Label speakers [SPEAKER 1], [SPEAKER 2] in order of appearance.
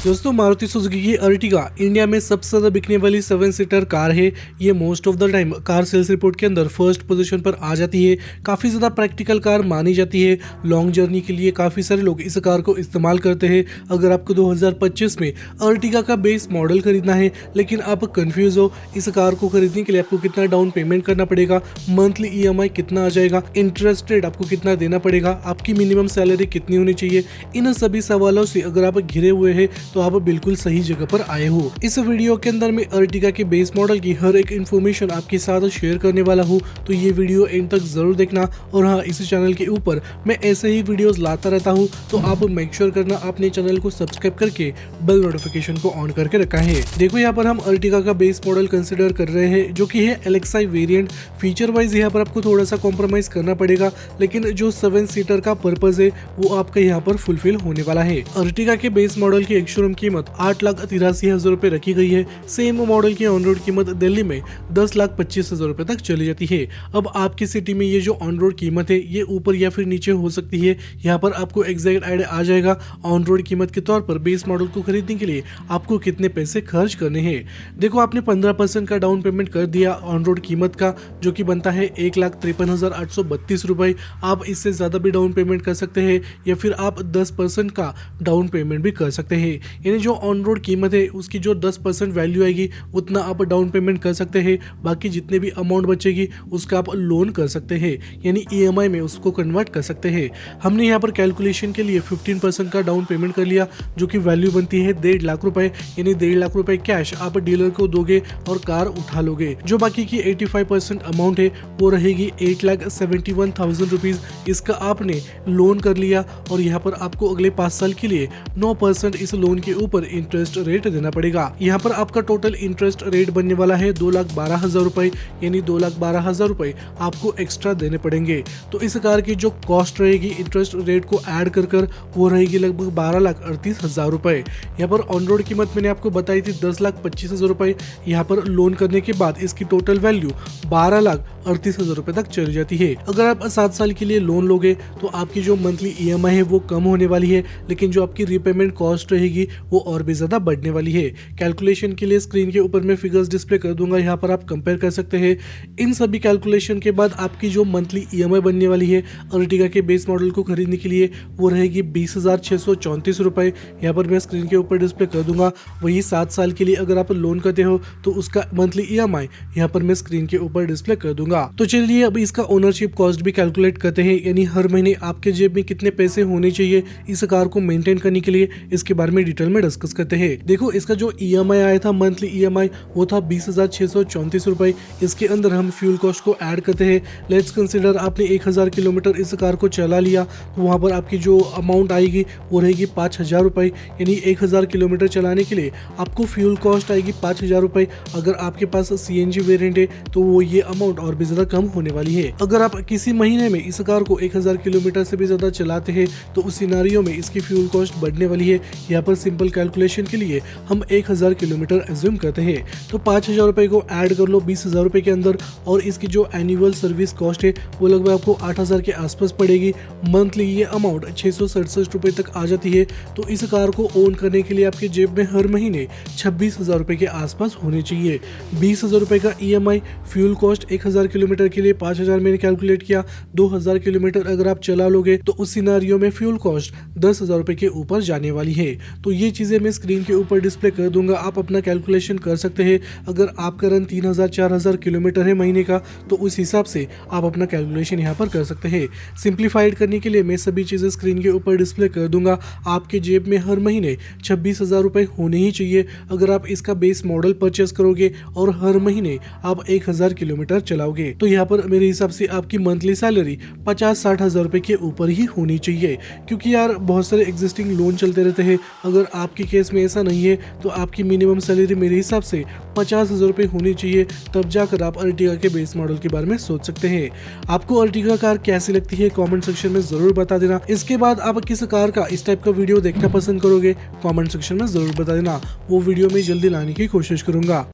[SPEAKER 1] दोस्तों मारुति सुजुकी की Ertiga India में सबसे ज्यादा बिकने वाली 7 सीटर कार है। ये most of the time car sales report के अंदर फर्स्ट पोजीशन पर आ जाती है। काफी ज्यादा प्रैक्टिकल कार मानी जाती है। लॉन्ग जर्नी के लिए काफी सारे लोग इस कार को इस्तेमाल करते हैं। अगर आपको 2025 में अर्टिगा का बेस मॉडल खरीदना है लेकिन आप कंफ्यूज हो इस कार को खरीदने के लिए आपको कितना डाउन पेमेंट करना पड़ेगा, मंथली ईएमआई कितना आ जाएगा, इंटरेस्ट रेट आपको कितना देना पड़ेगा, आपकी मिनिमम सैलरी कितनी होनी चाहिए, इन सभी सवालों से अगर आप घिरे हुए हैं तो आप बिल्कुल सही जगह पर आए हो। इस वीडियो के अंदर मैं अर्टिगा के बेस मॉडल की हर एक इन्फॉर्मेशन आपके साथ शेयर करने वाला हूँ, तो ये वीडियो एंड तक जरूर देखना। और हाँ, इस चैनल के ऊपर मैं ऐसे ही वीडियोस लाता रहता हूँ, तो आप मेक श्योर करना आपने चैनल को सब्सक्राइब करके बेल नोटिफिकेशन को ऑन करके रखा है। देखो यहाँ पर हम अर्टिगा का बेस मॉडल कंसिडर कर रहे हैं जो कि है LXi वेरिएंट। फीचर वाइज यहाँ पर आपको थोड़ा सा कॉम्प्रोमाइज करना पड़ेगा, लेकिन जो 7 सीटर का पर्पज है वो आपका यहाँ पर फुलफिल होने वाला है। अर्टिगा के बेस मॉडल की शोरूम कीमत 8,83,000 रुपए रखी गई है। सेम मॉडल की ऑन रोड कीमत दिल्ली में 10,25,000 रुपए तक चली जाती है। अब आपकी सिटी में ये जो ऑन रोड कीमत है ये ऊपर या फिर नीचे हो सकती है। यहाँ पर आपको एग्जैक्ट आइडिया आ जाएगा ऑन रोड कीमत के तौर पर बेस मॉडल को खरीदने के लिए आपको कितने पैसे खर्च करने हैं। देखो, आपने 15% का डाउन पेमेंट कर दिया ऑन रोड कीमत का, जो कि बनता है 1,53,832 रुपए। आप इससे ज्यादा भी डाउन पेमेंट कर सकते हैं या फिर आप 10% का डाउन पेमेंट भी कर सकते हैं। यानी जो ऑन रोड कीमत है उसकी जो 10% वैल्यू आएगी उतना आप डाउन पेमेंट कर सकते हैं। बाकी जितने भी अमाउंट बचेगी उसका आप लोन कर सकते हैं, यानी ईएमआई में उसको कन्वर्ट कर सकते हैं। हमने यहाँ पर कैलकुलेशन के लिए 15% का डाउन पेमेंट कर लिया, जो कि वैल्यू बनती है 1.5 लाख रुपए। यानी 1.5 लाख रुपए कैश आप डीलर को दोगे और कार उठा लोगे। जो बाकी की 85% अमाउंट है वो रहेगी 8,71,000 रुपीज। इसका आपने लोन कर लिया और यहाँ पर आपको अगले 5 साल के लिए 9% इस लोन के ऊपर इंटरेस्ट रेट देना पड़ेगा। यहाँ पर आपका टोटल इंटरेस्ट रेट बनने वाला है 2,12,000 रुपए। यानी 2,12,000 रुपए आपको एक्स्ट्रा देने पड़ेंगे। तो इस कार की जो कॉस्ट रहेगी इंटरेस्ट रेट को ऐड कर वो रहेगी लगभग 12,38,000 रुपए। यहाँ पर ऑन रोड कीमत मैंने आपको बताई थी 10,25,000 रुपए। यहाँ पर लोन करने के बाद इसकी टोटल वैल्यू 12,38,000 रुपए तक चली जाती है। अगर आप 7 साल के लिए लोन लोगे तो आपकी जो मंथली ईएमआई है वो कम होने वाली है, लेकिन जो आपकी रीपेमेंट कॉस्ट रहेगी वो और भी ज्यादा बढ़ने वाली है। कैलकुलेशन के लिए स्क्रीन के ऊपर मैं फिगर्स डिस्प्ले कर दूंगा, यहाँ पर आप कंपेयर कर सकते हैं। इन सभी कैलकुलेशन के बाद आपकी जो मंथली ईएमआई बनने वाली है अर्टिगा के बेस मॉडल को खरीदने के लिए वो रहेगी 20,634 रुपए। यहाँ पर मैं स्क्रीन के ऊपर डिस्प्ले कर दूंगा। वही 7 साल के लिए अगर आप लोन करते हो तो उसका मंथली ईएमआई यहाँ पर मैं स्क्रीन के ऊपर डिस्प्ले कर दूंगा। तो चलिए अब इसका ओनरशिप कॉस्ट भी कैलकुलेट करते हैं, यानी हर महीने आपके जेब में कितने पैसे होने चाहिए इस कार को मेंटेन करने के लिए। इसके बारे में डिटेल में डिस्कस करते हैं। देखो, इसका जो ईएमआई आया था मंथली ईएमआई वो था 20,634 रुपए। इसके अंदर हम फ्यूल कॉस्ट को ऐड करते हैं। लेट्स कंसीडर आपने 1,000 किलोमीटर इस कार को चला लिया तो वहां पर आपकी जो अमाउंट आएगी वो रहेगी 5,000 रुपए। यानी 1,000 किलोमीटर चलाने के लिए आपको फ्यूल कॉस्ट आएगी 5,000 रुपए। अगर आपके पास सीएनजी वेरिएंट है तो वो ये अमाउंट और भी ज्यादा कम होने वाली है। अगर आप किसी महीने में इस कार को 1,000 किलोमीटर से भी ज्यादा चलाते हैं तो उस सिनेरियो में इसकी फ्यूल कॉस्ट बढ़ने वाली है। यहाँ पर सिंपल कैलकुलेशन के लिए हम 1,000 किलोमीटर एज्यूम करते हैं, तो 5,000 रुपए को ऐड कर लो 20,000 रुपए के अंदर, और इसकी जो एनुअल सर्विस कॉस्ट है वो लगभग आपको 8,000 के आसपास पड़ेगी। मंथली ये अमाउंट 667 रुपए तक आ जाती है। तो इस कार को ओन करने के लिए आपके जेब में हर महीने 26,000 रुपए के आसपास होने चाहिए। 20,000 रुपए का ईएमआई, फ्यूल कॉस्ट 1,000 किलोमीटर के लिए 5,000 मैंने कैलकुलेट किया। 2,000 किलोमीटर अगर आप चला लोगे तो उस सिनेरियो में फ्यूल कॉस्ट 10,000 रुपए के ऊपर जाने वाली है। तो ये चीजें मैं स्क्रीन के ऊपर डिस्प्ले कर दूंगा, आप अपना कैलकुलेशन कर सकते हैं। अगर आपका रन 3,000-4,000 किलोमीटर है महीने का तो उस हिसाब से आप अपना कैलकुलेशन यहाँ पर कर सकते हैं। सिंप्लीफाइड करने के लिए मैं सभी चीजें स्क्रीन के ऊपर डिस्प्ले कर दूंगा। आपके जेब में हर महीने 26,000 रुपए होने ही चाहिए अगर आप इसका बेस मॉडल परचेस करोगे और हर महीने आप 1,000 किलोमीटर चलाओगे। तो यहाँ पर मेरे हिसाब से आपकी मंथली सैलरी 50-60,000 रुपए के ऊपर ही होनी चाहिए, क्योंकि यार बहुत सारे एग्जिस्टिंग लोन चलते रहते हैं। अगर आपके केस में ऐसा नहीं है तो आपकी मिनिमम सैलरी मेरे हिसाब से 50,000 रुपए होनी चाहिए, तब जाकर आप अर्टिगा के बेस मॉडल के बारे में सोच सकते हैं। आपको अर्टिगा कार कैसी लगती है कमेंट सेक्शन में जरूर बता देना। इसके बाद आप किस कार का इस टाइप का वीडियो देखना पसंद करोगे कमेंट सेक्शन में जरूर बता देना, वो वीडियो में जल्दी लाने की कोशिश करूंगा।